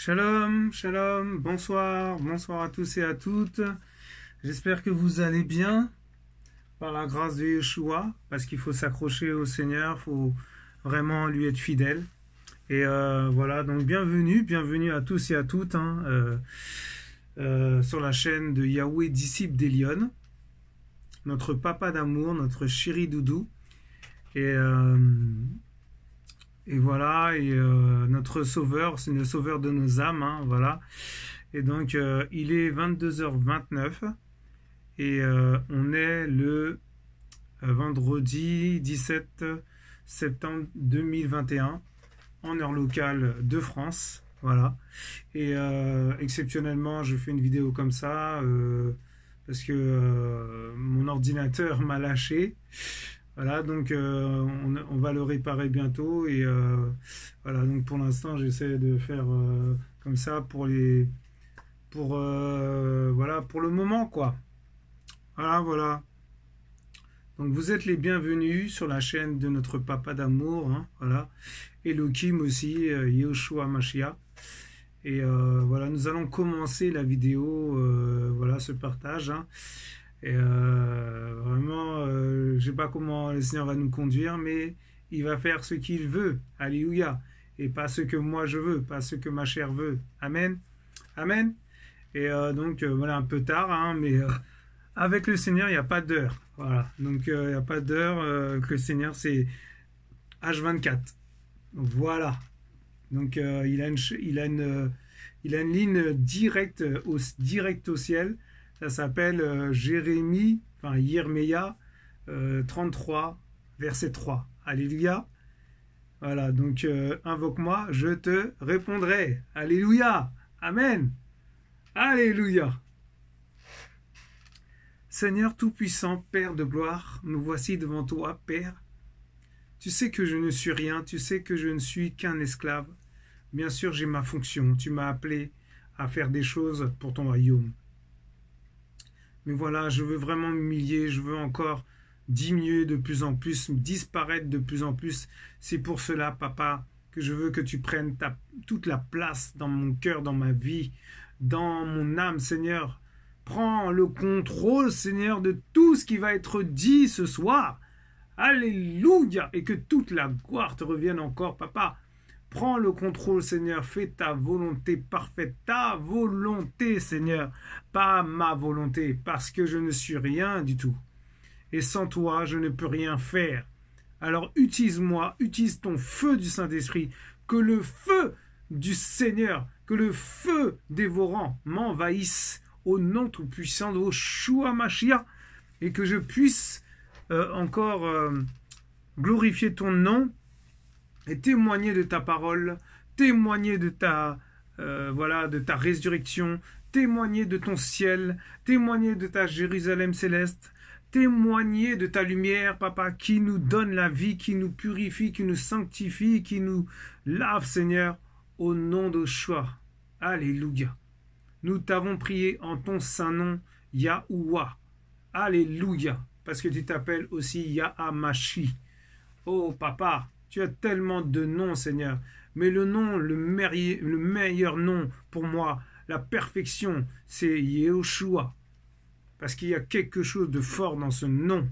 Shalom, shalom, bonsoir, bonsoir à tous et à toutes. J'espère que vous allez bien par la grâce de Yeshua, parce qu'il faut s'accrocher au Seigneur, il faut vraiment lui être fidèle. Et voilà, donc bienvenue à tous et à toutes sur la chaîne de Yahweh, disciple d'Elion, notre papa d'amour, notre chéri doudou. Et voilà, notre sauveur, c'est le sauveur de nos âmes, voilà. Et donc, il est 22h29 et on est le vendredi 17 septembre 2021 en heure locale de France, voilà. Et exceptionnellement, je fais une vidéo comme ça parce que mon ordinateur m'a lâché. Voilà, donc on va le réparer bientôt et voilà, donc pour l'instant j'essaie de faire comme ça voilà, pour le moment quoi. Voilà. Donc vous êtes les bienvenus sur la chaîne de notre papa d'amour, voilà. Elohim aussi, Yehoshua Mashiach. Et voilà, nous allons commencer la vidéo, voilà, ce partage. Et vraiment, je ne sais pas comment le Seigneur va nous conduire, mais il va faire ce qu'il veut. Alléluia. Et pas ce que moi je veux, pas ce que ma chair veut. Amen. Amen. Et donc, voilà, un peu tard, mais avec le Seigneur, il n'y a pas d'heure. Voilà. Donc, il n'y a pas d'heure que le Seigneur, c'est H24. Voilà. Donc, il a une ligne directe au ciel. Ça s'appelle Jérémie, enfin Yirmeya 33, verset 3. Alléluia. Voilà, donc invoque-moi, je te répondrai. Alléluia. Amen. Alléluia. Seigneur Tout-Puissant, Père de gloire, nous voici devant toi, Père. Tu sais que je ne suis rien, tu sais que je ne suis qu'un esclave. Bien sûr, j'ai ma fonction. Tu m'as appelé à faire des choses pour ton royaume. Mais voilà, je veux vraiment m'humilier, je veux encore diminuer de plus en plus, disparaître de plus en plus. C'est pour cela, papa, que je veux que tu prennes toute la place dans mon cœur, dans ma vie, dans mon âme, Seigneur. Prends le contrôle, Seigneur, de tout ce qui va être dit ce soir. Alléluia! Et que toute la gloire te revienne encore, papa. Prends le contrôle, Seigneur. Fais ta volonté parfaite. Ta volonté, Seigneur. Pas ma volonté. Parce que je ne suis rien du tout. Et sans toi, je ne peux rien faire. Alors utilise-moi. Utilise ton feu du Saint-Esprit. Que le feu du Seigneur, que le feu dévorant m'envahisse au nom tout-puissant de Yehoshua Mashiach. Et que je puisse encore glorifier ton nom. Et témoigner de ta parole, témoigner de ta résurrection, témoigner de ton ciel, témoigner de ta Jérusalem céleste, témoigner de ta lumière, papa, qui nous donne la vie, qui nous purifie, qui nous sanctifie, qui nous lave, Seigneur, au nom de Yeshua. Alléluia. Nous t'avons prié en ton saint nom, Yahuwah. Alléluia. Parce que tu t'appelles aussi Yahamashi. Oh, papa. Tu as tellement de noms, Seigneur. Mais le meilleur nom pour moi, la perfection, c'est Yehoshua. Parce qu'il y a quelque chose de fort dans ce nom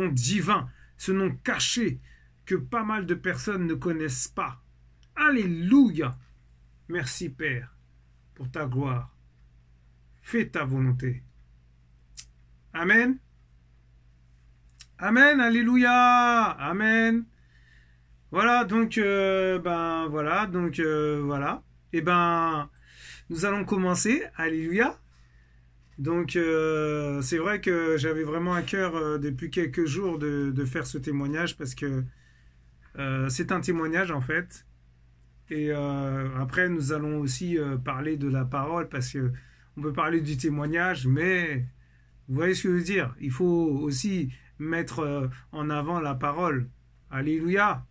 divin, ce nom caché, que pas mal de personnes ne connaissent pas. Alléluia. Merci, Père, pour ta gloire. Fais ta volonté. Amen. Amen. Alléluia. Amen. Voilà, donc, voilà. Et nous allons commencer. Alléluia. Donc, c'est vrai que j'avais vraiment à cœur depuis quelques jours de faire ce témoignage parce que c'est un témoignage en fait. Et après, nous allons aussi parler de la parole parce que on peut parler du témoignage, mais vous voyez ce que je veux dire. Il faut aussi mettre en avant la parole. Alléluia.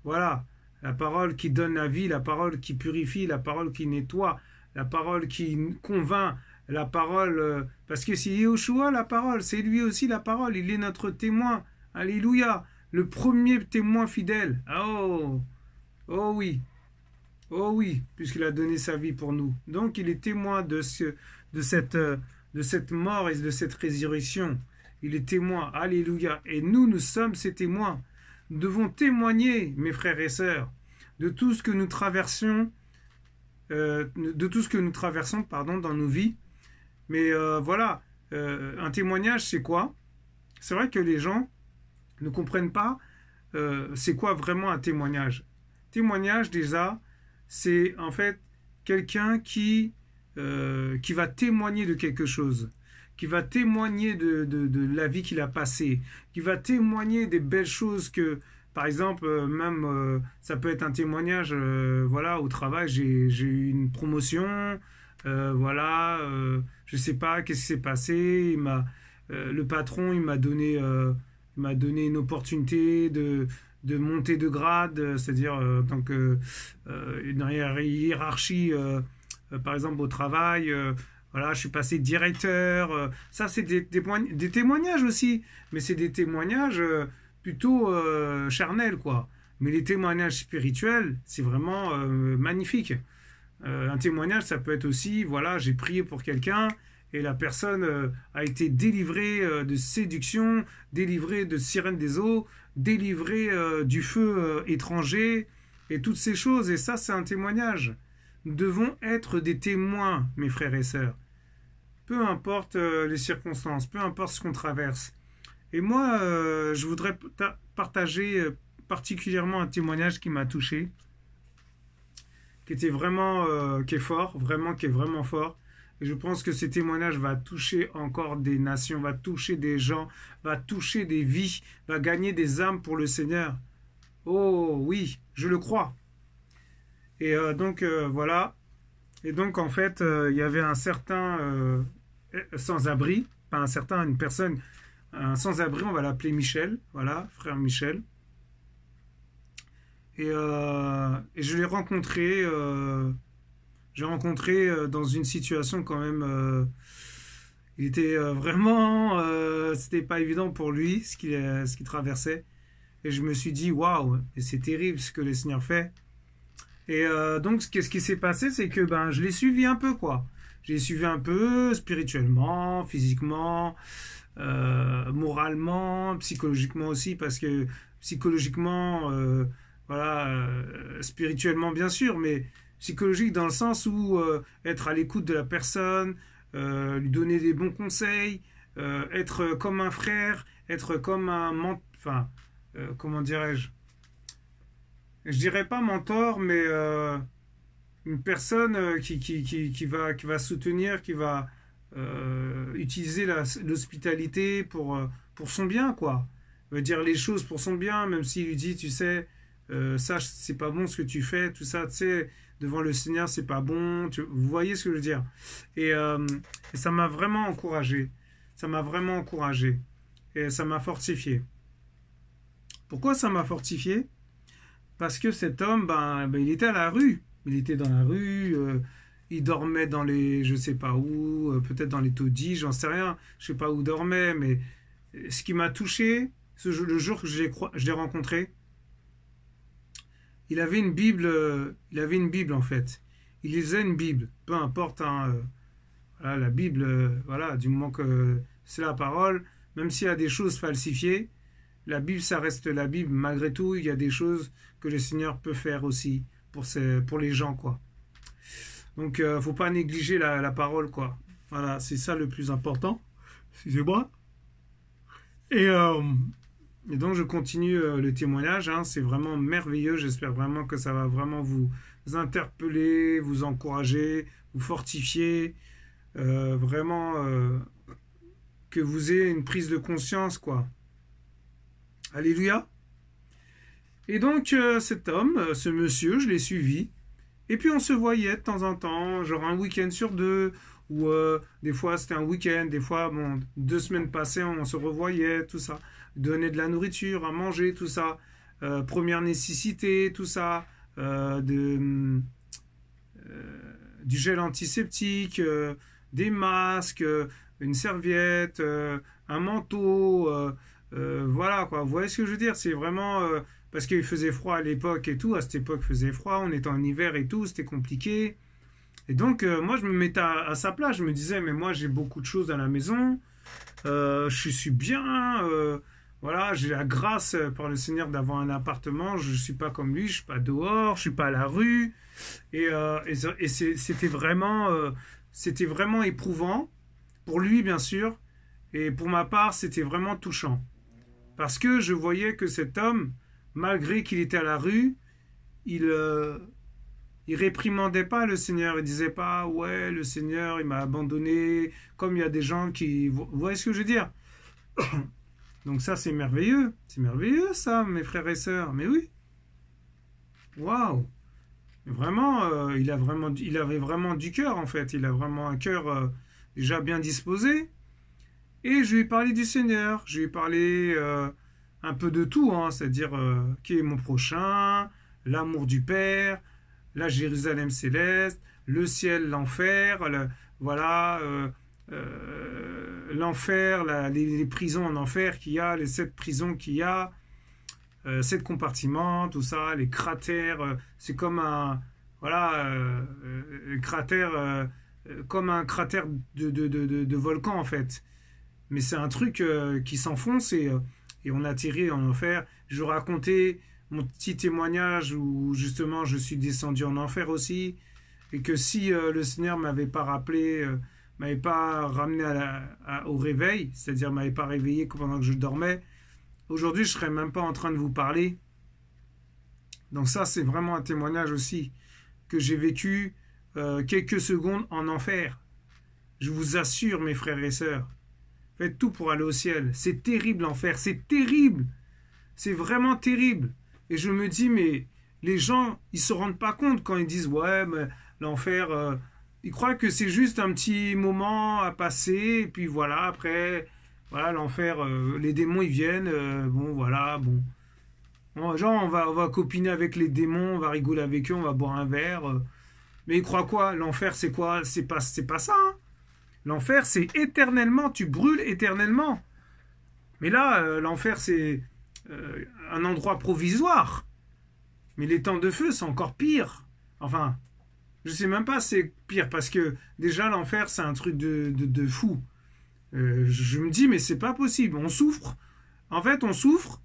Voilà, la parole qui donne la vie, la parole qui purifie, la parole qui nettoie, la parole qui convainc, la parole... parce que c'est Yehoshua la parole, c'est lui aussi la parole, il est notre témoin. Alléluia, le premier témoin fidèle. Oh oui. Oh oui, puisqu'il a donné sa vie pour nous. Donc il est témoin de cette mort et de cette résurrection. Il est témoin. Alléluia. Et nous, nous sommes ses témoins. Nous devons témoigner, mes frères et sœurs, de tout ce que nous traversons, pardon, dans nos vies. Mais voilà, un témoignage, c'est quoi? C'est vrai que les gens ne comprennent pas c'est quoi vraiment un témoignage. Témoignage, déjà, c'est en fait quelqu'un qui va témoigner de quelque chose, qui va témoigner de la vie qu'il a passée, qui va témoigner des belles choses que, par exemple, même ça peut être un témoignage, voilà, au travail, j'ai eu une promotion, voilà, je sais pas qu'est-ce qui s'est passé, le patron, il m'a donné une opportunité de monter de grade, c'est-à-dire tant que une hiérarchie, par exemple au travail, voilà, je suis passé directeur. Ça, c'est des témoignages aussi, mais c'est des témoignages plutôt charnels, quoi. Mais les témoignages spirituels, c'est vraiment magnifique. Un témoignage, ça peut être aussi, voilà, j'ai prié pour quelqu'un et la personne a été délivrée de séduction, délivrée de sirène des eaux, délivrée du feu étranger et toutes ces choses. Et ça, c'est un témoignage. Nous devons être des témoins, mes frères et sœurs. Peu importe les circonstances, peu importe ce qu'on traverse. Et moi, je voudrais partager particulièrement un témoignage qui m'a touché, qui était vraiment, qui est fort, vraiment, qui est vraiment fort. Et je pense que ce témoignage va toucher encore des nations, va toucher des gens, va toucher des vies, va gagner des âmes pour le Seigneur. Oh oui, je le crois. Et donc voilà. Et donc en fait, il y avait un certain sans-abri, pas un certain, une personne, un sans-abri, on va l'appeler Michel, voilà, frère Michel. Et je l'ai rencontré, j'ai rencontré dans une situation quand même, il était vraiment, c'était pas évident pour lui ce qu'il traversait. Et je me suis dit, waouh, c'est terrible ce que le Seigneur fait. Et donc, ce qui s'est passé, c'est que ben, je l'ai suivi un peu, quoi. Je l'ai suivi un peu spirituellement, physiquement, moralement, psychologiquement aussi, parce que psychologiquement, voilà, spirituellement bien sûr, mais psychologique dans le sens où être à l'écoute de la personne, lui donner des bons conseils, être comme un frère, être comme enfin, comment dirais-je? Je dirais pas mentor, mais une personne qui va soutenir, qui va utiliser l'hospitalité pour son bien, quoi. Veut dire les choses pour son bien, même s'il lui dit, tu sais, ça, c'est pas bon ce que tu fais, tout ça, tu sais, devant le Seigneur, c'est pas bon. Vous voyez ce que je veux dire? Et ça m'a vraiment encouragé. Ça m'a vraiment encouragé. Et ça m'a fortifié. Pourquoi ça m'a fortifié? Parce que cet homme, ben, il était à la rue. Il était dans la rue, il dormait dans les, je sais pas où, peut-être dans les taudis, j'en sais rien. Je sais pas où il dormait, mais ce qui m'a touché, le jour que je l'ai rencontré, il avait une Bible en fait. Il lisait une Bible, peu importe, hein, voilà, la Bible, voilà, du moment que c'est la parole, même s'il y a des choses falsifiées, la Bible, ça reste la Bible. Malgré tout, il y a des choses que le Seigneur peut faire aussi pour les gens, quoi. Donc, faut pas négliger la parole, quoi. Voilà, c'est ça le plus important. Excusez-moi. Et, euh, et donc, je continue le témoignage. Hein. C'est vraiment merveilleux. J'espère vraiment que ça va vraiment vous interpeller, vous encourager, vous fortifier. Vraiment, que vous ayez une prise de conscience, quoi. Alléluia. Et donc, cet homme, ce monsieur, je l'ai suivi. Et puis, on se voyait de temps en temps, genre un week-end sur deux, ou des fois, c'était un week-end, des fois, bon, 2 semaines passées, on se revoyait, tout ça. Donner de la nourriture, à manger, tout ça. Première nécessité, tout ça. Du gel antiseptique, des masques, une serviette, un manteau, voilà quoi. Vous voyez ce que je veux dire? C'est vraiment parce qu'il faisait froid à l'époque et tout. À cette époque, il faisait froid, on était en hiver et tout, c'était compliqué. Et donc, moi, je me mettais à sa place. Je me disais, mais moi, j'ai beaucoup de choses à la maison. Je suis bien. Voilà, j'ai la grâce par le Seigneur d'avoir un appartement. Je ne suis pas comme lui, je ne suis pas dehors, je ne suis pas à la rue. Et c'était vraiment éprouvant. Pour lui, bien sûr. Et pour ma part, c'était vraiment touchant. Parce que je voyais que cet homme, malgré qu'il était à la rue, il réprimandait pas le Seigneur. Il disait pas, ouais, le Seigneur, il m'a abandonné. Comme il y a des gens qui... Vous voyez ce que je veux dire? Donc ça, c'est merveilleux. C'est merveilleux, ça, mes frères et sœurs. Mais oui. Waouh. Vraiment, il avait vraiment du cœur, en fait. Il a vraiment un cœur déjà bien disposé. Et je lui ai parlé du Seigneur. Je lui ai parlé un peu de tout, hein, c'est-à-dire qui est mon prochain, l'amour du Père, la Jérusalem céleste, le ciel, l'enfer, voilà, l'enfer, les prisons en enfer qu'il y a, les 7 prisons qu'il y a, 7 compartiments, tout ça, les cratères, c'est comme un, voilà, cratère, comme un cratère de volcan en fait. Mais c'est un truc qui s'enfonce et on atterrit en enfer. Je racontais mon petit témoignage où justement je suis descendu en enfer aussi et que si le Seigneur m'avait pas rappelé, m'avait pas ramené au réveil, c'est-à-dire m'avait pas réveillé pendant que je dormais, aujourd'hui je serais même pas en train de vous parler. Donc ça c'est vraiment un témoignage aussi que j'ai vécu quelques secondes en enfer. Je vous assure mes frères et sœurs, faites tout pour aller au ciel. C'est terrible l'enfer, c'est terrible. C'est vraiment terrible. Et je me dis, mais les gens, ils se rendent pas compte quand ils disent, ouais, mais l'enfer, ils croient que c'est juste un petit moment à passer, et puis voilà, après, voilà, l'enfer, les démons, ils viennent, bon, voilà, bon. Genre, on va copiner avec les démons, on va rigoler avec eux, on va boire un verre. Mais ils croient quoi? L'enfer, c'est quoi? C'est pas ça, hein. L'enfer, c'est éternellement, tu brûles éternellement. Mais là, l'enfer, c'est un endroit provisoire. Mais les temps de feu, c'est encore pire. Enfin, je sais même pas si c'est pire, parce que déjà, l'enfer, c'est un truc de fou. Je me dis, mais c'est pas possible. On souffre. En fait, on souffre.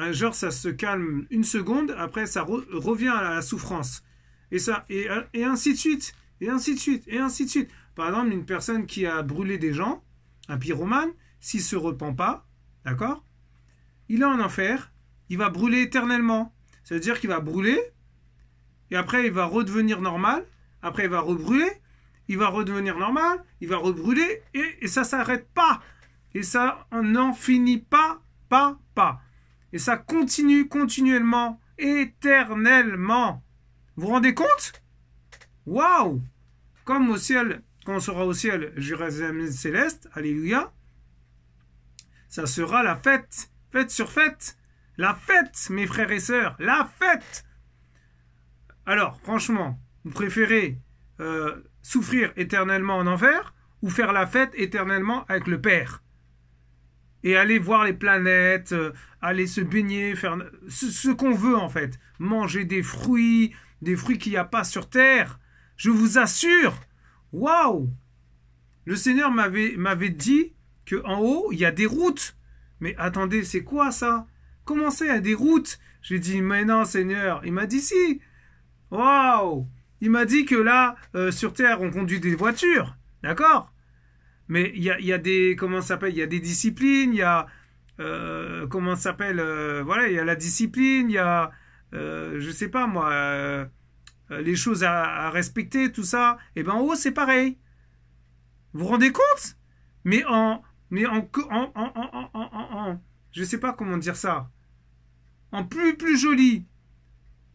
Genre, ça se calme une seconde, après, ça revient à la souffrance. Et ainsi de suite. Et ainsi de suite. Et ainsi de suite. Par exemple, une personne qui a brûlé des gens, un pyromane, s'il ne se repent pas, d'accord, il est en enfer, il va brûler éternellement. C'est-à-dire qu'il va brûler, et après il va redevenir normal, après il va rebrûler, il va redevenir normal, il va rebrûler, et ça ne s'arrête pas. Et ça n'en finit pas. Et ça continue continuellement, éternellement. Vous vous rendez compte? Waouh! Comme au ciel, quand on sera au ciel, Jérusalem céleste, alléluia, ça sera la fête, fête sur fête, la fête, mes frères et sœurs, la fête. Alors, franchement, vous préférez souffrir éternellement en enfer ou faire la fête éternellement avec le Père et aller voir les planètes, aller se baigner, faire ce qu'on veut en fait, manger des fruits qu'il n'y a pas sur terre. Je vous assure, waouh! Le Seigneur m'avait dit qu'en haut, il y a des routes. Mais attendez, c'est quoi ça? Comment ça, il y a des routes? J'ai dit, mais non, Seigneur. Il m'a dit, si. Waouh! Il m'a dit que là, sur Terre, on conduit des voitures. D'accord? Mais il y a des, comment ça s'appelle? Il y a des disciplines, il y a, comment ça s'appelle? Voilà, il y a la discipline, il y a, je sais pas moi, les choses à respecter, tout ça. Et ben en haut, c'est pareil. Vous vous rendez compte? Mais je sais pas comment dire ça. En plus joli.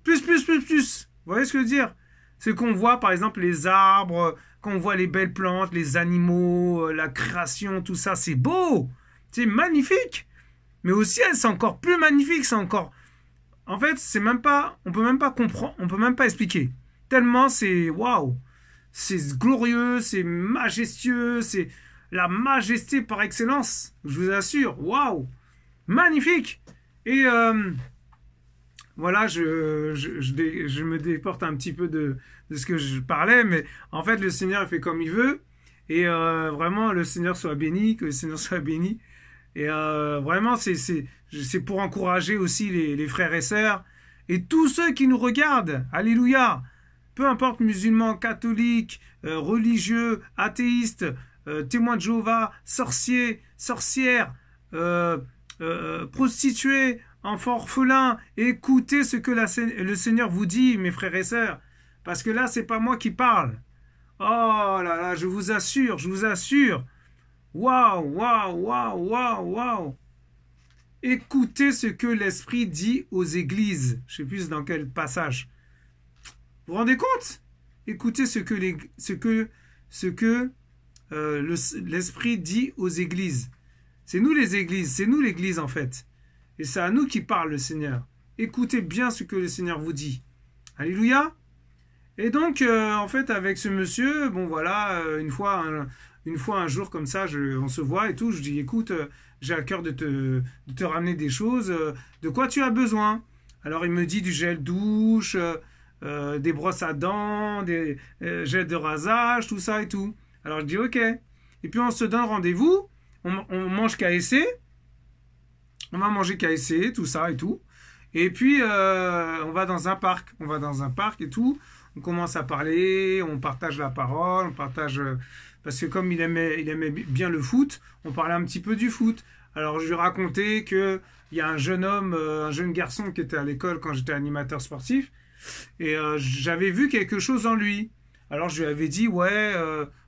Plus. Vous voyez ce que je veux dire? C'est qu'on voit, par exemple, les arbres, qu'on voit les belles plantes, les animaux, la création, tout ça, c'est beau. C'est magnifique. Mais au ciel, c'est encore plus magnifique. C'est encore... En fait, c'est même pas... On peut même pas comprendre, on peut même pas expliquer. Tellement c'est... Waouh! C'est glorieux, c'est majestueux, c'est la majesté par excellence. Je vous assure. Waouh! Magnifique! Et voilà, je me déporte un petit peu de ce que je parlais, mais en fait, le Seigneur il fait comme il veut. Et vraiment, le Seigneur soit béni, que le Seigneur soit béni. Et vraiment, c'est pour encourager aussi les frères et sœurs et tous ceux qui nous regardent. Alléluia. Peu importe, musulmans, catholiques, religieux, athéistes, témoins de Jéhovah, sorciers, sorcières, prostituées, enfants orphelins, écoutez ce que le Seigneur vous dit, mes frères et sœurs. Parce que là, c'est pas moi qui parle. Oh là là, je vous assure, je vous assure. Waouh, waouh, waouh, waouh, waouh. Écoutez ce que l'Esprit dit aux églises. Je ne sais plus dans quel passage. Vous vous rendez compte? Écoutez ce que l'Esprit dit aux églises. C'est nous les églises, c'est nous l'église en fait. Et c'est à nous qui parle le Seigneur. Écoutez bien ce que le Seigneur vous dit. Alléluia. Et donc, en fait, avec ce monsieur, bon voilà, une fois un jour comme ça, on se voit et tout, je dis, écoute, j'ai à cœur de te ramener des choses, de quoi tu as besoin? Alors il me dit du gel douche, des brosses à dents, des gels de rasage, tout ça et tout. Alors je dis ok. Et puis on se donne rendez-vous, on mange KFC, on va manger KFC, tout ça et tout. Et puis on va dans un parc, et tout. On commence à parler, on partage la parole, on partage... parce que comme il aimait bien le foot, on parlait un petit peu du foot. Alors je lui racontais qu'il y a un jeune garçon qui était à l'école quand j'étais animateur sportif, et j'avais vu quelque chose en lui. Alors je lui avais dit, ouais,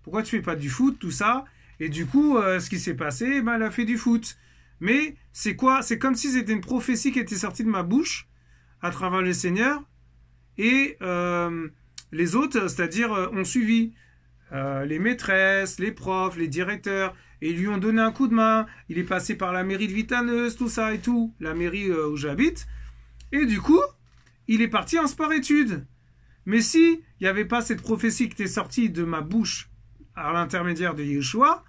pourquoi tu fais pas du foot, tout ça? Et du coup, ce qui s'est passé, ben, elle a fait du foot. Mais c'est quoi? C'est comme si c'était une prophétie qui était sortie de ma bouche à travers le Seigneur, et les autres, c'est-à-dire, ont suivi. Les maîtresses, les profs, les directeurs, et ils lui ont donné un coup de main. Il est passé par la mairie de Vitaneuse, tout ça et tout, la mairie où j'habite. Et du coup, il est parti en sport-études. Mais si il n'y avait pas cette prophétie qui était sortie de ma bouche à l'intermédiaire de Yeshua,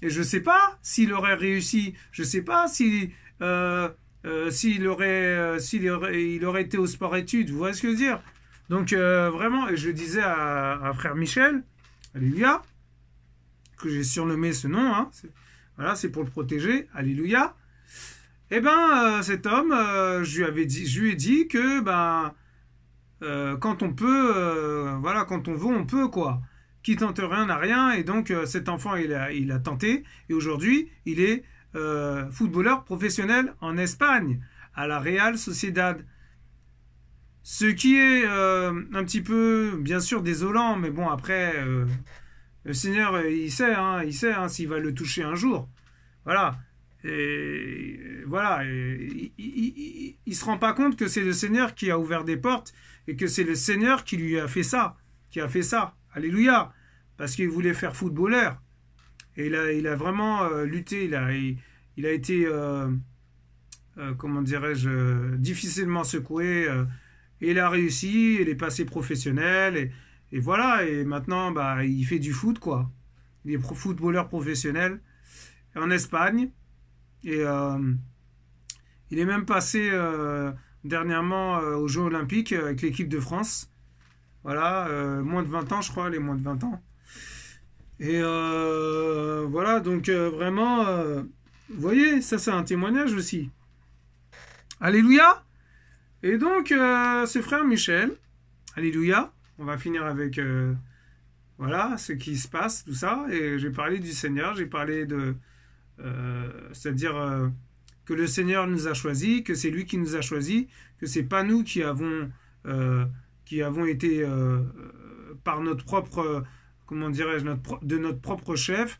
et je ne sais pas s'il aurait réussi, je ne sais pas s'il aurait été au sport-études, vous voyez ce que je veux dire? Donc vraiment, et je disais à frère Michel, alléluia, que j'ai surnommé ce nom, hein, voilà, c'est pour le protéger, alléluia. Eh ben, cet homme, je lui ai dit que quand on peut, voilà, quand on veut, on peut, quoi. Qui tente rien n'a rien, et donc cet enfant, il a tenté, et aujourd'hui, il est footballeur professionnel en Espagne, à la Real Sociedad. Ce qui est un petit peu, bien sûr, désolant, mais bon, après, le Seigneur, il sait s'il va le toucher un jour. Voilà. Et voilà. Et, il se rend pas compte que c'est le Seigneur qui a ouvert des portes et que c'est le Seigneur qui lui a fait ça, Alléluia. Parce qu'il voulait faire footballeur. Et il a vraiment lutté. Il a été, comment dirais-je, difficilement secoué. Et il a réussi, il est passé professionnel, et voilà, et maintenant, il fait du foot, quoi. Il est footballeur professionnel en Espagne, et il est même passé dernièrement aux Jeux Olympiques avec l'équipe de France. Voilà, moins de 20 ans, je crois, les moins de 20 ans. Et voilà, donc vraiment, vous voyez, ça c'est un témoignage aussi. Alléluia! Et donc, ce frère Michel, alléluia, on va finir avec, voilà, ce qui se passe, tout ça, et j'ai parlé du Seigneur, j'ai parlé de, c'est-à-dire que le Seigneur nous a choisis, que c'est lui qui nous a choisis, que c'est pas nous qui avons été, par notre propre, comment dirais-je, de notre propre chef,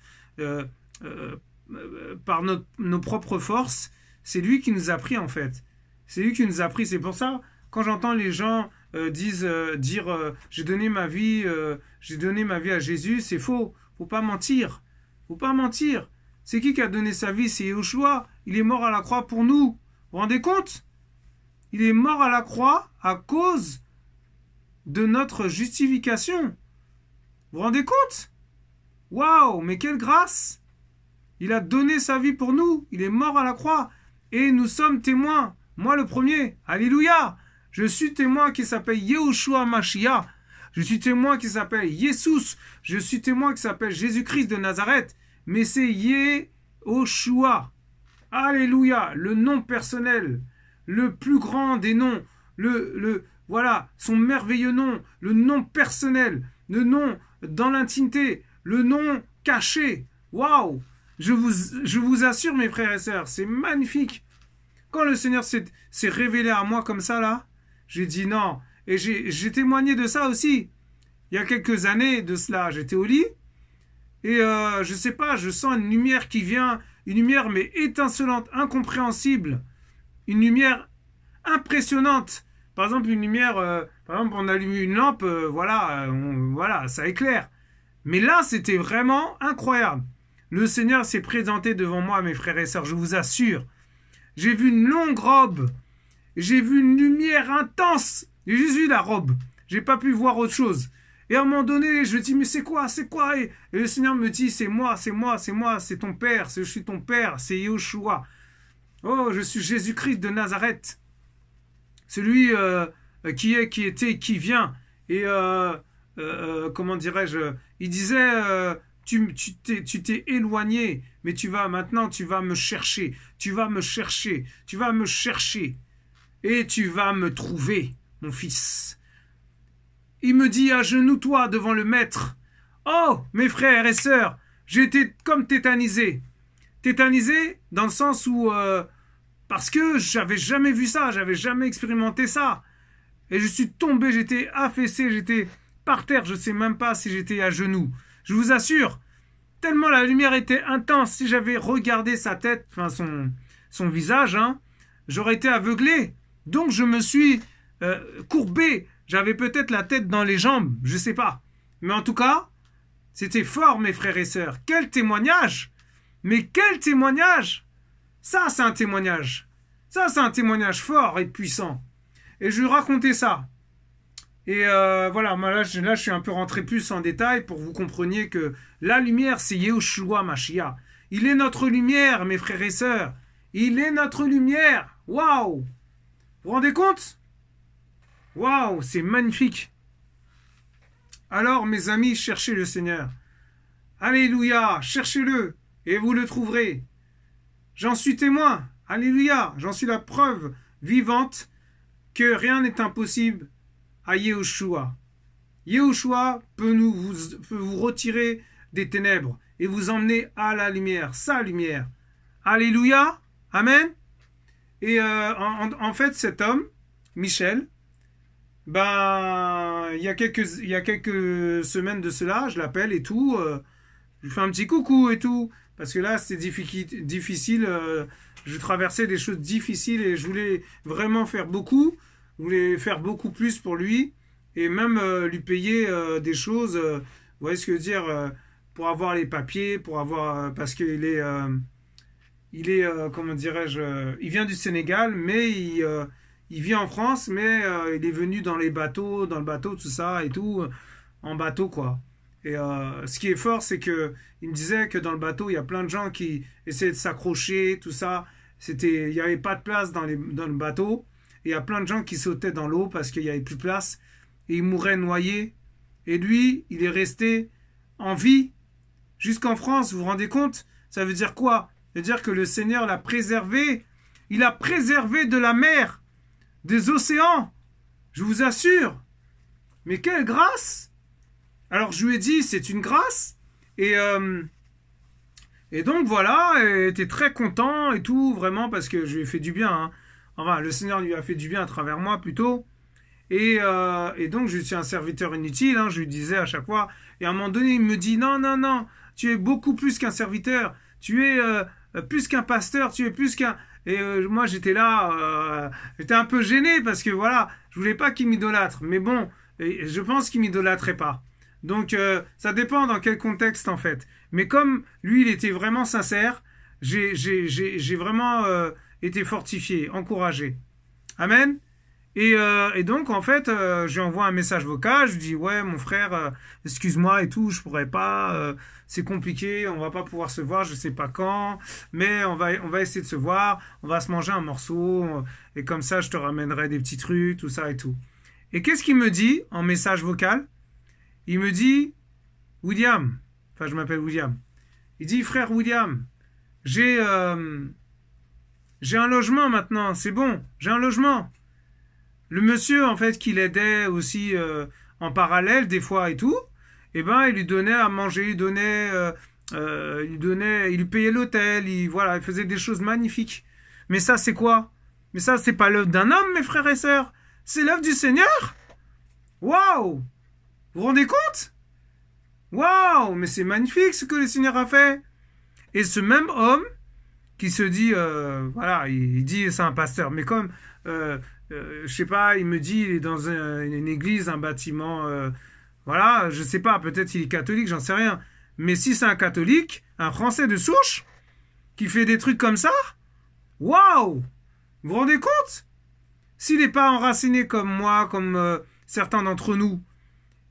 par nos propres forces, c'est lui qui nous a pris en fait. C'est lui qui nous a pris. C'est pour ça, quand j'entends les gens dire j'ai donné ma vie à Jésus, c'est faux. Faut pas mentir. C'est qui a donné sa vie? C'est Yeshua. Il est mort à la croix pour nous. Vous vous rendez compte? Il est mort à la croix à cause de notre justification. Vous vous rendez compte? Waouh, mais quelle grâce! Il a donné sa vie pour nous. Il est mort à la croix. Et nous sommes témoins. Moi le premier. Alléluia. Je suis témoin qui s'appelle Yehoshua Mashiach. Je suis témoin qui s'appelle Jesus. Je suis témoin qui s'appelle Jésus-Christ de Nazareth. Mais c'est Yehoshua. Alléluia. Le nom personnel. Le plus grand des noms. Voilà, son merveilleux nom. Le nom personnel. Le nom dans l'intimité. Le nom caché. Waouh. Je vous assure, mes frères et sœurs, c'est magnifique. Quand le Seigneur s'est révélé à moi comme ça, là, j'ai dit non. Et j'ai témoigné de ça aussi. Il y a quelques années de cela, j'étais au lit. Et je sais pas, je sens une lumière qui vient. Une lumière, mais étincelante, incompréhensible. Une lumière impressionnante. Par exemple, une lumière... par exemple, on allume une lampe, voilà, ça éclaire. Mais là, c'était vraiment incroyable. Le Seigneur s'est présenté devant moi, mes frères et sœurs, je vous assure. J'ai vu une longue robe. J'ai vu une lumière intense. J'ai juste vu la robe. J'ai pas pu voir autre chose. Et à un moment donné, je dis, mais c'est quoi? Et le Seigneur me dit, c'est moi, c'est ton Père, je suis ton Père, c'est Yehoshua. Oh, je suis Jésus-Christ de Nazareth. Celui qui était, qui vient. Et comment dirais-je, il disait, tu t'es éloigné, mais maintenant tu vas me chercher, et tu vas me trouver, mon fils. Il me dit, agenouille-toi devant le maître. Oh, mes frères et sœurs, j'étais comme tétanisé. Tétanisé dans le sens où, parce que j'avais jamais vu ça, j'avais jamais expérimenté ça. Et je suis tombé, j'étais affaissé, j'étais par terre, je ne sais même pas si j'étais à genoux. Je vous assure, tellement la lumière était intense, si j'avais regardé sa tête, enfin son visage, j'aurais été aveuglé. Donc je me suis courbé, j'avais peut-être la tête dans les jambes, je ne sais pas. Mais en tout cas, c'était fort, mes frères et sœurs. Quel témoignage! Mais quel témoignage! Ça, c'est un témoignage. Ça, c'est un témoignage fort et puissant. Et je lui racontais ça. Et voilà, moi là, je suis un peu rentré plus en détail pour que vous compreniez que la lumière, c'est Yehoshua Mashiach. Il est notre lumière, mes frères et sœurs. Il est notre lumière. Waouh! Vous vous rendez compte? Waouh, c'est magnifique. Alors, mes amis, cherchez le Seigneur. Alléluia, cherchez-le et vous le trouverez. J'en suis témoin. Alléluia, j'en suis la preuve vivante que rien n'est impossible à Yehoshua. Yehoshua peut vous retirer des ténèbres et vous emmener à la lumière, sa lumière. Alléluia, amen. Et en fait, cet homme, Michel, il y a quelques semaines de cela, je l'appelle et tout, je lui fais un petit coucou et tout, parce que là c'était difficile, je traversais des choses difficiles et je voulais vraiment faire beaucoup, je voulais faire beaucoup plus pour lui et même lui payer des choses, vous voyez ce que je veux dire, pour avoir les papiers, pour avoir, parce qu'il est, comment dirais-je, il vient du Sénégal, mais il vit en France, mais il est venu dans le bateau, tout ça et tout, en bateau quoi. Et ce qui est fort, c'est que il me disait que dans le bateau, il y a plein de gens qui essaient de s'accrocher, tout ça. Il n'y avait pas de place dans le bateau. Et il y a plein de gens qui sautaient dans l'eau parce qu'il n'y avait plus de place. Et ils mouraient noyés. Et lui, il est resté en vie jusqu'en France. Vous vous rendez compte? Ça veut dire quoi? Ça veut dire que le Seigneur l'a préservé. Il a préservé de la mer, des océans. Je vous assure. Mais quelle grâce! Alors je lui ai dit, c'est une grâce. Et donc voilà, il était très content et tout, vraiment, parce que je lui ai fait du bien. Enfin, le Seigneur lui a fait du bien à travers moi plutôt. Et donc je suis un serviteur inutile, je lui disais à chaque fois. Et à un moment donné, il me dit, non, non, non, tu es beaucoup plus qu'un serviteur. Tu es plus qu'un pasteur, tu es plus qu'un... Et moi j'étais là, j'étais un peu gêné parce que voilà, je voulais pas qu'il m'idolâtre. Mais bon, je pense qu'il m'idolâtrait pas. Donc ça dépend dans quel contexte en fait. Mais comme lui il était vraiment sincère, j'ai vraiment été fortifié, encouragé. Amen. Et donc, en fait, je lui envoie un message vocal, je lui dis, ouais, mon frère, excuse-moi et tout, je pourrais pas, c'est compliqué, on va pas pouvoir se voir, je sais pas quand, mais on va essayer de se voir, on va se manger un morceau, et comme ça, je te ramènerai des petits trucs, tout ça et tout. Et qu'est-ce qu'il me dit en message vocal? Il me dit, William, enfin, je m'appelle William, il dit, frère William, j'ai un logement maintenant, c'est bon, j'ai un logement. Le monsieur, en fait, qui l'aidait aussi en parallèle, des fois et tout, eh ben, il lui donnait à manger, il lui payait l'hôtel, voilà, il faisait des choses magnifiques. Mais ça, c'est quoi? Mais ça, c'est pas l'œuvre d'un homme, mes frères et sœurs. C'est l'œuvre du Seigneur. Waouh! Vous vous rendez compte? Waouh! Mais c'est magnifique ce que le Seigneur a fait. Et ce même homme qui se dit, voilà, il dit c'est un pasteur, mais comme je sais pas, il me dit il est dans une église, un bâtiment, voilà, je sais pas, peut-être il est catholique, j'en sais rien. Mais si c'est un catholique, un Français de souche, qui fait des trucs comme ça, waouh! Vous vous rendez compte? S'il n'est pas enraciné comme moi, comme certains d'entre nous,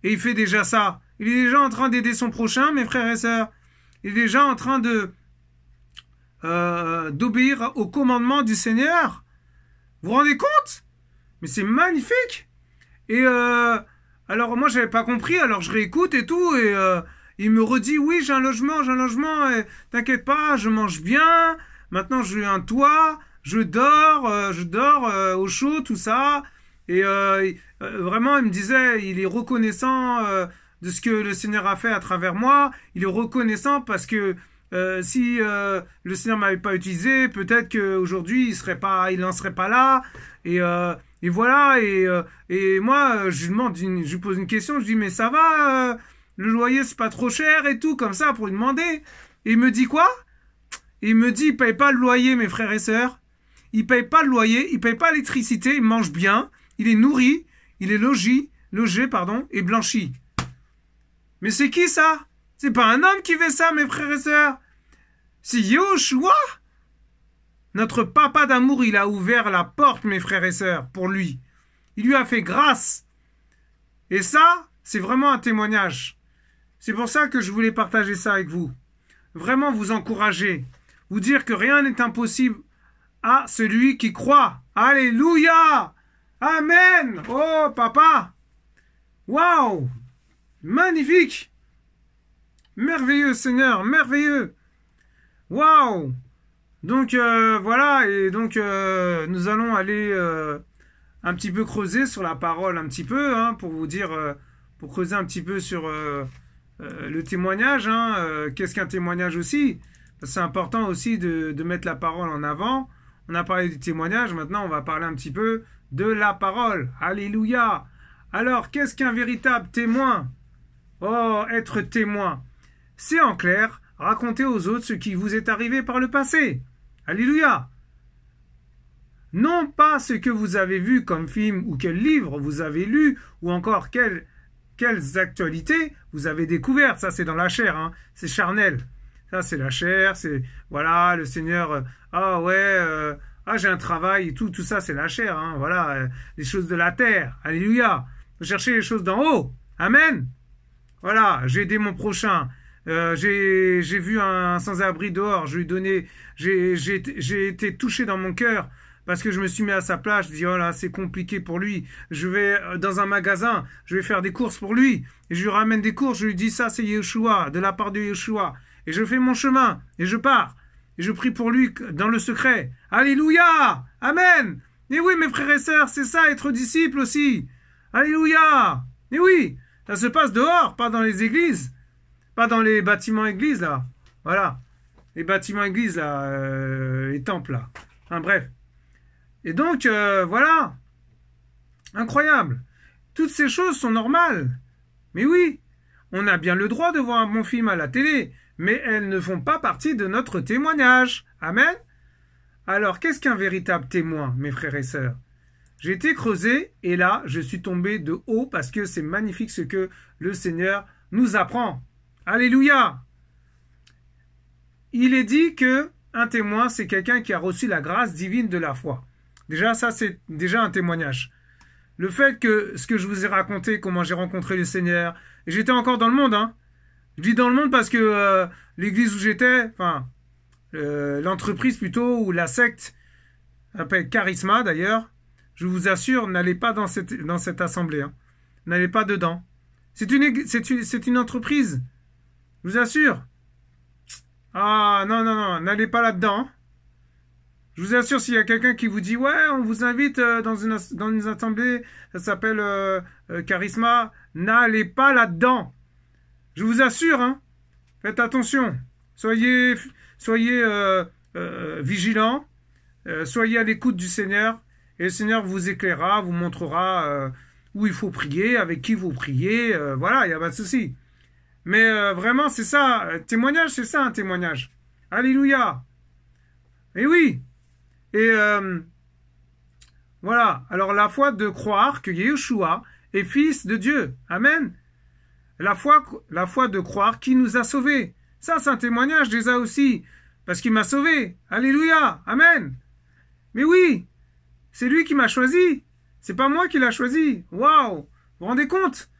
et il fait déjà ça, il est déjà en train d'aider son prochain, mes frères et sœurs. Il est déjà en train d'obéir au commandement du Seigneur. Vous vous rendez compte? Mais c'est magnifique. Et alors moi j'avais pas compris, alors je réécoute et tout, et il me redit oui j'ai un logement, et t'inquiète pas, je mange bien, maintenant j'ai un toit, je dors au chaud, tout ça. Et vraiment il me disait, il est reconnaissant de ce que le Seigneur a fait à travers moi, il est reconnaissant parce que si le Seigneur m'avait pas utilisé, peut-être qu'aujourd'hui il n'en serait pas là. Et voilà. Et moi, je lui pose une question. Je lui dis mais ça va, le loyer c'est pas trop cher et tout comme ça pour lui demander. Et il me dit quoi? Il me dit il paye pas le loyer, mes frères et sœurs. Il paye pas le loyer, il paye pas l'électricité, il mange bien, il est nourri, il est logé, et blanchi. Mais c'est qui ça? C'est pas un homme qui fait ça, mes frères et sœurs. C'est Yahushua. Notre papa d'amour, il a ouvert la porte, mes frères et sœurs, pour lui. Il lui a fait grâce. Et ça, c'est vraiment un témoignage. C'est pour ça que je voulais partager ça avec vous. Vraiment vous encourager. Vous dire que rien n'est impossible à celui qui croit. Alléluia. Amen. Oh, papa. Waouh. Magnifique. Merveilleux, Seigneur. Merveilleux. Waouh. Donc voilà, et donc nous allons aller un petit peu creuser sur la parole un petit peu, hein, pour vous dire, pour creuser un petit peu sur le témoignage, hein, qu'est-ce qu'un témoignage aussi? C'est important aussi de mettre la parole en avant. On a parlé du témoignage, maintenant on va parler un petit peu de la parole. Alléluia! Alors, qu'est-ce qu'un véritable témoin? Oh, être témoin, c'est en clair raconter aux autres ce qui vous est arrivé par le passé. Alléluia! Non pas ce que vous avez vu comme film ou quel livre vous avez lu ou encore quelles actualités vous avez découvertes. Ça, c'est dans la chair, hein. C'est charnel. Ça, c'est la chair, c'est... Voilà, le Seigneur... ah ouais... j'ai un travail et tout ça, c'est la chair, hein. Voilà, les choses de la terre. Alléluia! Cherchez les choses d'en haut. Amen! Voilà, j'ai aidé mon prochain. J'ai vu un sans-abri dehors, je lui ai donné, j'ai été touché dans mon cœur parce que je me suis mis à sa place. Je dis oh là c'est compliqué pour lui. Je vais dans un magasin, je vais faire des courses pour lui et je lui ramène des courses. Je lui dis ça c'est Yeshua, de la part de Yeshua, et je fais mon chemin et je pars et je prie pour lui dans le secret. Alléluia, amen. Et oui mes frères et sœurs, c'est ça être disciple aussi. Alléluia. Et oui, ça se passe dehors, pas dans les églises. Pas dans les bâtiments églises, là. Voilà. Les bâtiments églises, là. Les temples, là. Enfin, bref. Et donc, voilà. Incroyable. Toutes ces choses sont normales. Mais oui, on a bien le droit de voir un bon film à la télé, mais elles ne font pas partie de notre témoignage. Amen. Alors, qu'est-ce qu'un véritable témoin, mes frères et sœurs? J'ai été creusé, et là, je suis tombé de haut parce que c'est magnifique ce que le Seigneur nous apprend. Alléluia! Il est dit que un témoin, c'est quelqu'un qui a reçu la grâce divine de la foi. Déjà, ça, c'est déjà un témoignage. Le fait que ce que je vous ai raconté, comment j'ai rencontré le Seigneur, et j'étais encore dans le monde, hein. Je dis dans le monde parce que l'église où j'étais, enfin, l'entreprise plutôt, ou la secte, appelle Charisma d'ailleurs, je vous assure, n'allez pas dans cette assemblée. Hein. N'allez pas dedans. C'est une entreprise. Je vous assure. Ah, non, non, non, n'allez pas là-dedans. Je vous assure, s'il y a quelqu'un qui vous dit, ouais, on vous invite dans une assemblée, ça s'appelle Charisma, n'allez pas là-dedans. Je vous assure, hein. Faites attention. Soyez vigilants. Soyez à l'écoute du Seigneur. Et le Seigneur vous éclairera, vous montrera où il faut prier, avec qui vous priez. Voilà, il n'y a pas de souci. Mais vraiment, c'est ça. Témoignage, c'est ça un témoignage. Alléluia. Et oui. Et voilà. Alors la foi de croire que Yeshua est fils de Dieu. Amen. La foi de croire qu'il nous a sauvés. Ça, c'est un témoignage déjà aussi. Parce qu'il m'a sauvé. Alléluia. Amen. Mais oui. C'est lui qui m'a choisi. C'est pas moi qui l'a choisi. Waouh. Vous vous rendez compte?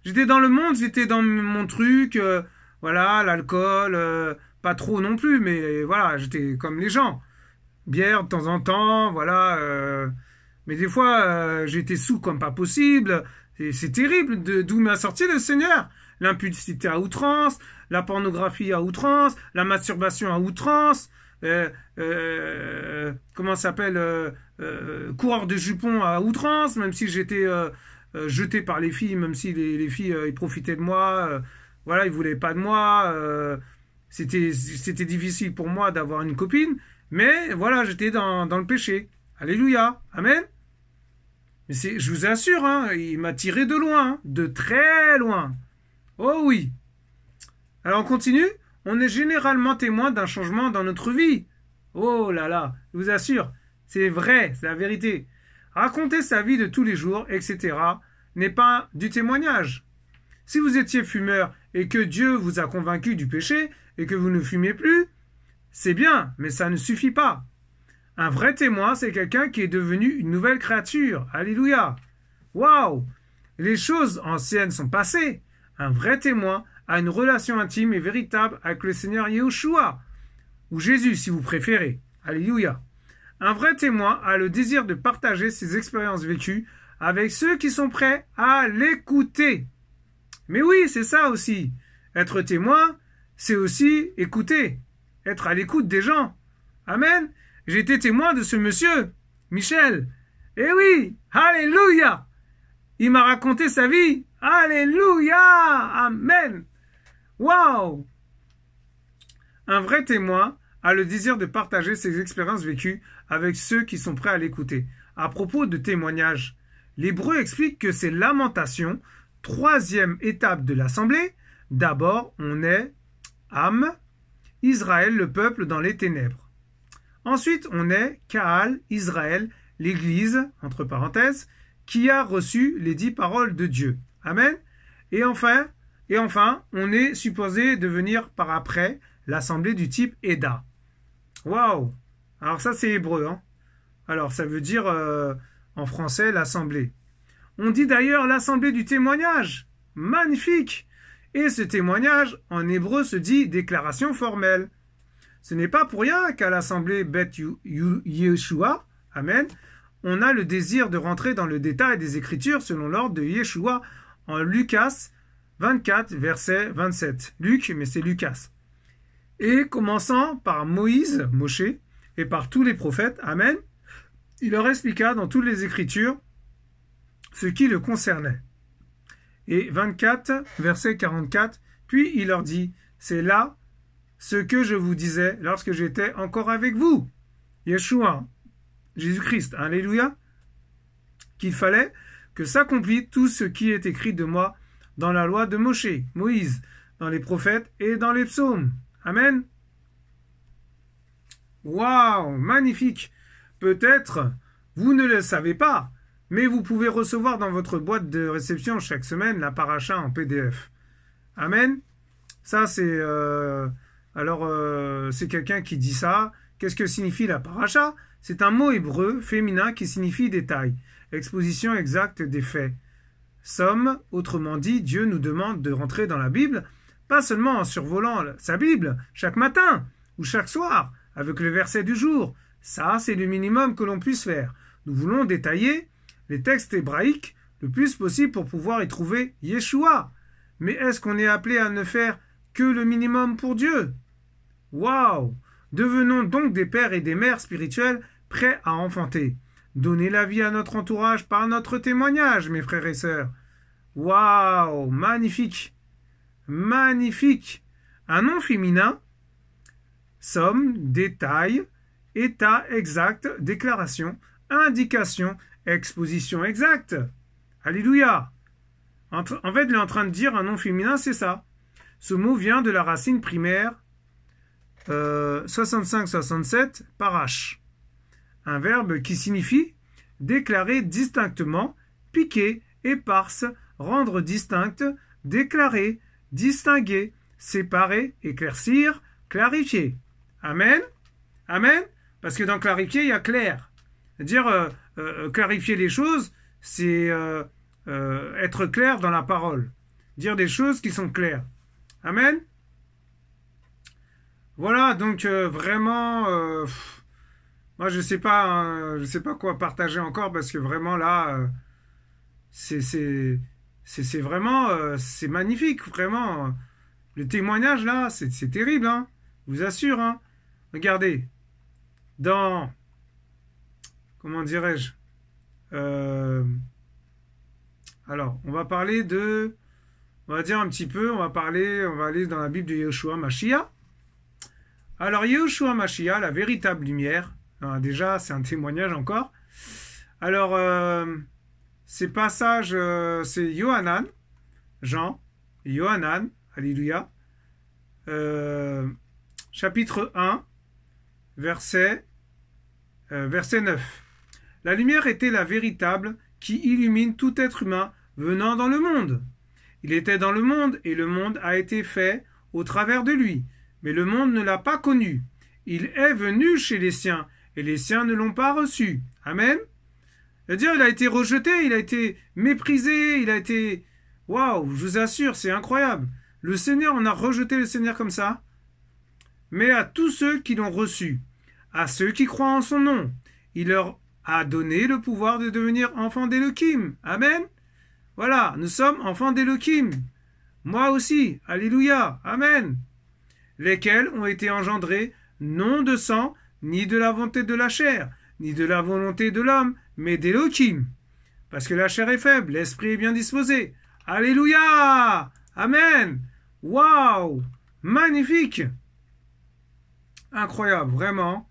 J'étais dans le monde, j'étais dans mon truc. Voilà, l'alcool. Pas trop non plus, mais voilà, j'étais comme les gens. Bière de temps en temps, voilà. Mais des fois, j'étais sous comme pas possible. C'est terrible d'où m'a sorti le Seigneur. L'impulsivité à outrance, la pornographie à outrance, la masturbation à outrance, comment ça s'appelle, coureur de jupons à outrance, même si j'étais jeté par les filles, même si les filles ils profitaient de moi, voilà, ils voulaient pas de moi, c'était difficile pour moi d'avoir une copine, mais voilà, j'étais dans le péché. Alléluia, amen. Mais je vous assure, hein, il m'a tiré de loin, hein, de très loin. Oh oui. Alors on continue. On est généralement témoin d'un changement dans notre vie. Oh là là, je vous assure, c'est vrai, c'est la vérité. Raconter sa vie de tous les jours, etc., n'est pas du témoignage. Si vous étiez fumeur et que Dieu vous a convaincu du péché et que vous ne fumez plus, c'est bien, mais ça ne suffit pas. Un vrai témoin, c'est quelqu'un qui est devenu une nouvelle créature. Alléluia. Waouh. Les choses anciennes sont passées. Un vrai témoin a une relation intime et véritable avec le Seigneur Yeshua, ou Jésus si vous préférez. Alléluia. Un vrai témoin a le désir de partager ses expériences vécues avec ceux qui sont prêts à l'écouter. Mais oui, c'est ça aussi. Être témoin, c'est aussi écouter. Être à l'écoute des gens. Amen. J'ai été témoin de ce monsieur, Michel. Eh oui, alléluia. Il m'a raconté sa vie. Alléluia. Amen. Waouh. Un vrai témoin a le désir de partager ses expériences vécues avec ceux qui sont prêts à l'écouter. À propos de témoignage, l'Hébreu explique que c'est lamentation, troisième étape de l'assemblée. D'abord, on est Am, Israël, le peuple dans les ténèbres. Ensuite, on est Kaal, Israël, l'Église, entre parenthèses, qui a reçu les 10 paroles de Dieu. Amen. Et enfin, on est supposé devenir par après l'assemblée du type Eda. Waouh. Alors ça, c'est hébreu. Hein. Alors, ça veut dire, en français, l'assemblée. On dit d'ailleurs l'assemblée du témoignage. Magnifique. Et ce témoignage, en hébreu, se dit déclaration formelle. Ce n'est pas pour rien qu'à l'assemblée Beth Yeshua, amen, on a le désir de rentrer dans le détail des Écritures selon l'ordre de Yeshua en Lucas 24, verset 27. Luc, mais c'est Lucas. Et commençant par Moïse, Moshe, et par tous les prophètes, amen, il leur expliqua dans toutes les Écritures ce qui le concernait. Et 24, verset 44, puis il leur dit, c'est là ce que je vous disais lorsque j'étais encore avec vous. Yeshua, Jésus-Christ, alléluia, qu'il fallait que s'accomplisse tout ce qui est écrit de moi dans la loi de Moshe, Moïse, dans les prophètes et dans les psaumes. Amen. Waouh, magnifique. Peut-être, vous ne le savez pas, mais vous pouvez recevoir dans votre boîte de réception chaque semaine la paracha en PDF. Amen. Ça, c'est... c'est quelqu'un qui dit ça, Qu'est-ce que signifie la paracha? C'est un mot hébreu féminin qui signifie détail, exposition exacte des faits. Somme, autrement dit, Dieu nous demande de rentrer dans la Bible, pas seulement en survolant sa Bible chaque matin ou chaque soir avec le verset du jour. Ça, c'est le minimum que l'on puisse faire. Nous voulons détailler les textes hébraïques le plus possible pour pouvoir y trouver Yeshua. Mais est-ce qu'on est appelé à ne faire que le minimum pour Dieu? Waouh! Devenons donc des pères et des mères spirituels prêts à enfanter. Donnez la vie à notre entourage par notre témoignage, mes frères et sœurs. Waouh! Magnifique! Magnifique! Un nom féminin, somme, détail, état exact, déclaration, indication, exposition exacte. Alléluia! En fait, il est en train de dire un nom féminin, c'est ça. Ce mot vient de la racine primaire 65-67 parash. Un verbe qui signifie déclarer distinctement, piquer, éparse, rendre distincte, déclarer, distinguer, séparer, éclaircir, clarifier. Amen. Amen. Parce que dans clarifier, il y a clair. Dire clarifier les choses, c'est être clair dans la parole. Dire des choses qui sont claires. Amen. Voilà, donc vraiment, moi je sais pas quoi partager encore parce que vraiment là, c'est vraiment, c'est magnifique, vraiment. Le témoignage là, c'est terrible, hein. Je vous assure, hein. Regardez, dans, comment dirais-je, alors, on va parler de, on va dire un petit peu, on va aller dans la Bible de Yeshua Mashiach. Alors, Yeshua Mashiach, la véritable lumière, alors, déjà, c'est un témoignage encore. Alors, ces passages, c'est Yohanan, Jean, Yohanan, alléluia, chapitre 1, verset 9. La lumière était la véritable qui illumine tout être humain venant dans le monde. Il était dans le monde et le monde a été fait au travers de lui. Mais le monde ne l'a pas connu. Il est venu chez les siens et les siens ne l'ont pas reçu. Amen. C'est-à-dire, il a été rejeté, il a été méprisé, il a été... Waouh, je vous assure, c'est incroyable. Le Seigneur, on a rejeté le Seigneur comme ça. Mais à tous ceux qui l'ont reçu, à ceux qui croient en son nom, il leur a donné le pouvoir de devenir enfants d'Élohim. Amen. Voilà, nous sommes enfants d'Élohim. Moi aussi. Alléluia. Amen. Lesquels ont été engendrés non de sang, ni de la volonté de la chair, ni de la volonté de l'homme, mais d'Élohim. Parce que la chair est faible, l'esprit est bien disposé. Alléluia. Amen. Waouh. Magnifique. Incroyable, vraiment.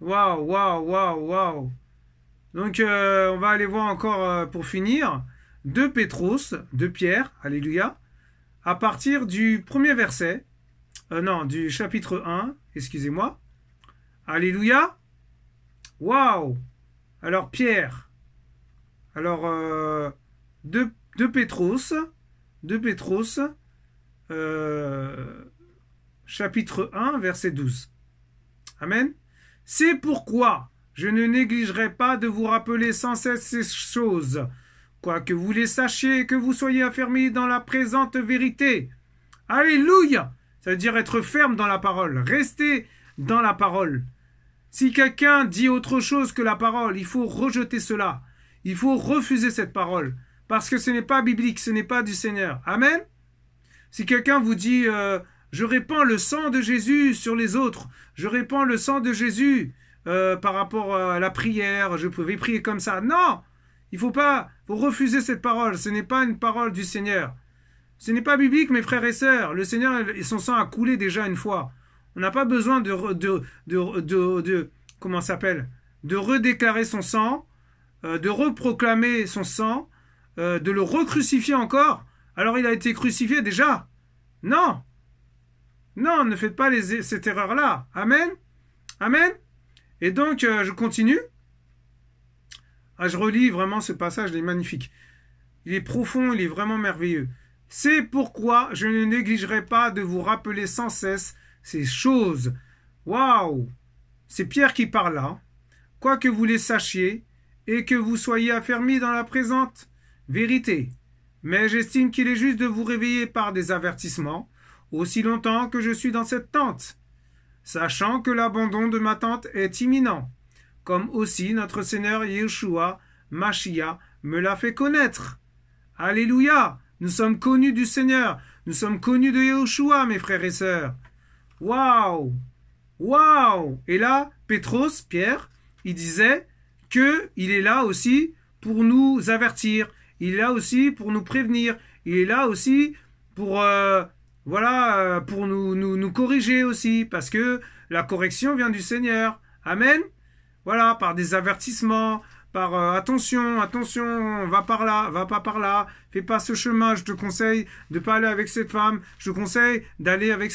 Waouh, waouh, waouh, waouh. Donc, on va aller voir encore, pour finir, 2 Pétros, 2 Pierre, alléluia, à partir du premier verset, du chapitre 1, excusez-moi. Alléluia. Waouh. Alors, Pierre. Alors, 2 Pétros, chapitre 1, verset 12. Amen. C'est pourquoi je ne négligerai pas de vous rappeler sans cesse ces choses, quoique vous les sachiez et que vous soyez affermis dans la présente vérité. Alléluia! Ça veut dire être ferme dans la parole, rester dans la parole. Si quelqu'un dit autre chose que la parole, il faut rejeter cela. Il faut refuser cette parole, parce que ce n'est pas biblique, ce n'est pas du Seigneur. Amen? Si quelqu'un vous dit... je répands le sang de Jésus sur les autres. Je répands le sang de Jésus par rapport à la prière. Je pouvais prier comme ça. Non, il faut pas. Faut refuser cette parole. Ce n'est pas une parole du Seigneur. Ce n'est pas biblique, mes frères et sœurs. Le Seigneur, son sang a coulé déjà une fois. On n'a pas besoin comment ça s'appelle, de redéclarer son sang, de reproclamer son sang, de le recrucifier encore. Alors il a été crucifié déjà. Non. Non, ne faites pas cette erreur-là. Amen. Amen. Et donc, je continue. Je relis vraiment ce passage, il est magnifique. Il est profond, il est vraiment merveilleux. C'est pourquoi je ne négligerai pas de vous rappeler sans cesse ces choses. Waouh. c'est Pierre qui parle là, quoi que vous les sachiez, et que vous soyez affermis dans la présente vérité. Mais j'estime qu'il est juste de vous réveiller par des avertissements, aussi longtemps que je suis dans cette tente, sachant que l'abandon de ma tente est imminent, comme aussi notre Seigneur Yeshua Mashiach me l'a fait connaître. Alléluia! Nous sommes connus du Seigneur, nous sommes connus de Yeshua, mes frères et sœurs. Waouh! Waouh! Et là, Pétros, Pierre, il disait qu'il est là aussi pour nous avertir, il est là aussi pour nous prévenir, il est là aussi pour, pour nous corriger aussi, parce que la correction vient du Seigneur. Amen. Voilà, par des avertissements, par attention, va par là, va pas par là, fais pas ce chemin, je te conseille de pas aller avec cette femme, je te conseille d'aller avec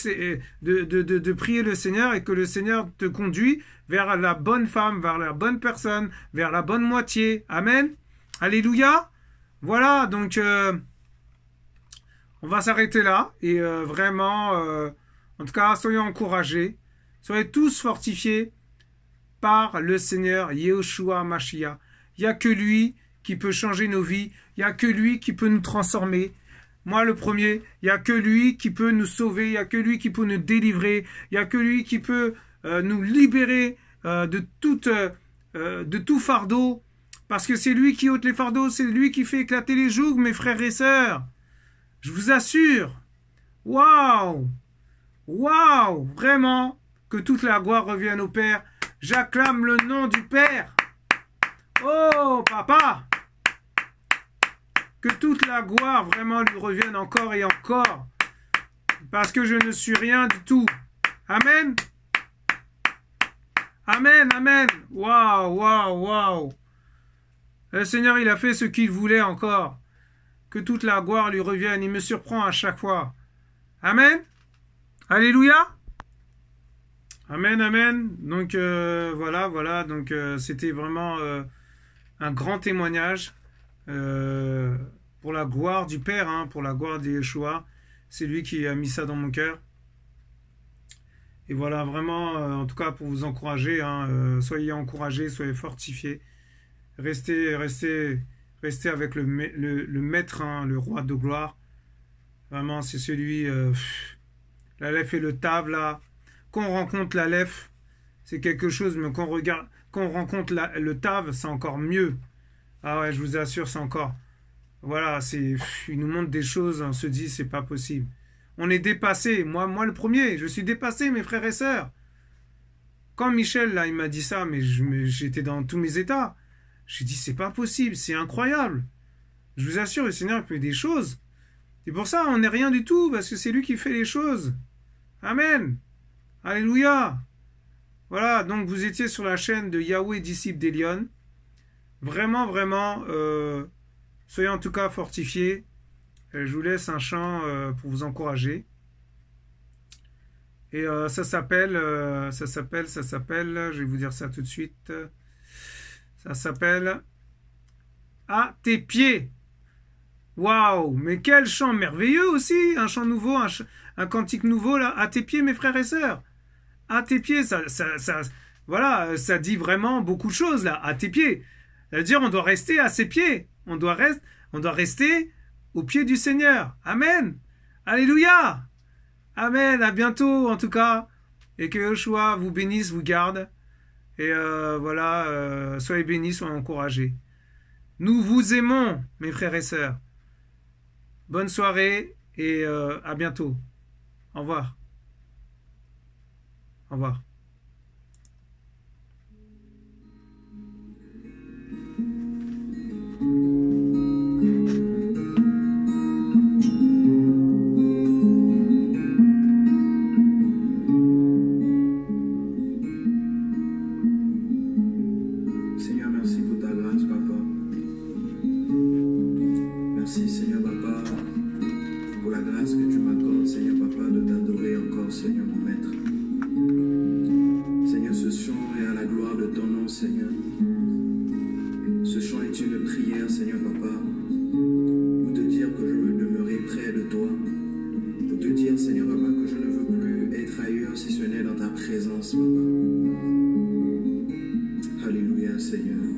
de prier le Seigneur et que le Seigneur te conduit vers la bonne femme, vers la bonne personne, vers la bonne moitié. Amen. Alléluia. Voilà, donc on va s'arrêter là et vraiment, en tout cas, soyez encouragés, soyez tous fortifiés par le Seigneur Yeshua Mashiach. Il n'y a que lui qui peut changer nos vies, il n'y a que lui qui peut nous transformer. Moi, le premier, il n'y a que lui qui peut nous sauver, il n'y a que lui qui peut nous délivrer, il n'y a que lui qui peut nous libérer de tout fardeau, parce que c'est lui qui ôte les fardeaux, c'est lui qui fait éclater les jougs, mes frères et sœurs. Je vous assure, waouh, waouh, vraiment, que toute la gloire revienne au Père. J'acclame le nom du Père. Oh, papa, que toute la gloire vraiment lui revienne encore et encore, parce que je ne suis rien du tout. Amen. Amen, amen. Waouh, waouh, waouh. Le Seigneur, il a fait ce qu'il voulait encore. Que toute la gloire lui revienne. Il me surprend à chaque fois. Amen. Alléluia. Amen, amen. Donc, voilà. Donc, c'était vraiment un grand témoignage pour la gloire du Père, hein, pour la gloire de Yeshua. C'est lui qui a mis ça dans mon cœur. Et voilà, vraiment, en tout cas, pour vous encourager, hein, soyez encouragés, soyez fortifiés. Restez avec le maître, hein, le roi de gloire. Vraiment, c'est celui, l'Aleph et le Tav, là. Quand on rencontre l'Aleph, c'est quelque chose, mais quand on rencontre le Tav, c'est encore mieux. Ah ouais, je vous assure, c'est encore... Voilà, il nous montre des choses, on se dit, c'est pas possible. On est dépassé, moi le premier, je suis dépassé, mes frères et sœurs. Quand Michel, là, il m'a dit ça, mais j'étais dans tous mes états. J'ai dit, c'est pas possible, c'est incroyable. Je vous assure, le Seigneur fait des choses. C'est pour ça, on n'est rien du tout, parce que c'est lui qui fait les choses. Amen. Alléluia. Voilà, donc vous étiez sur la chaîne de Yahweh, disciple d'Elion. Vraiment, vraiment, soyez en tout cas fortifiés. Je vous laisse un chant pour vous encourager. Et ça s'appelle, je vais vous dire ça tout de suite. Ça s'appelle À tes pieds. Waouh, mais quel chant merveilleux aussi, un chant nouveau, un cantique nouveau là. À tes pieds, mes frères et sœurs. À tes pieds, voilà, ça dit vraiment beaucoup de choses là. À tes pieds. C'est-à-dire, on doit rester à ses pieds. On doit rester au pied du Seigneur. Amen. Alléluia. Amen. À bientôt, en tout cas. Et que Yeshua vous bénisse, vous garde. Et voilà, soyez bénis, soyez encouragés. Nous vous aimons, mes frères et sœurs. Bonne soirée et à bientôt. Au revoir. Au revoir. Seigneur Papa, que je ne veux plus être ailleurs si ce n'est dans ta présence, Papa. Seigneur.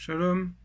Shalom.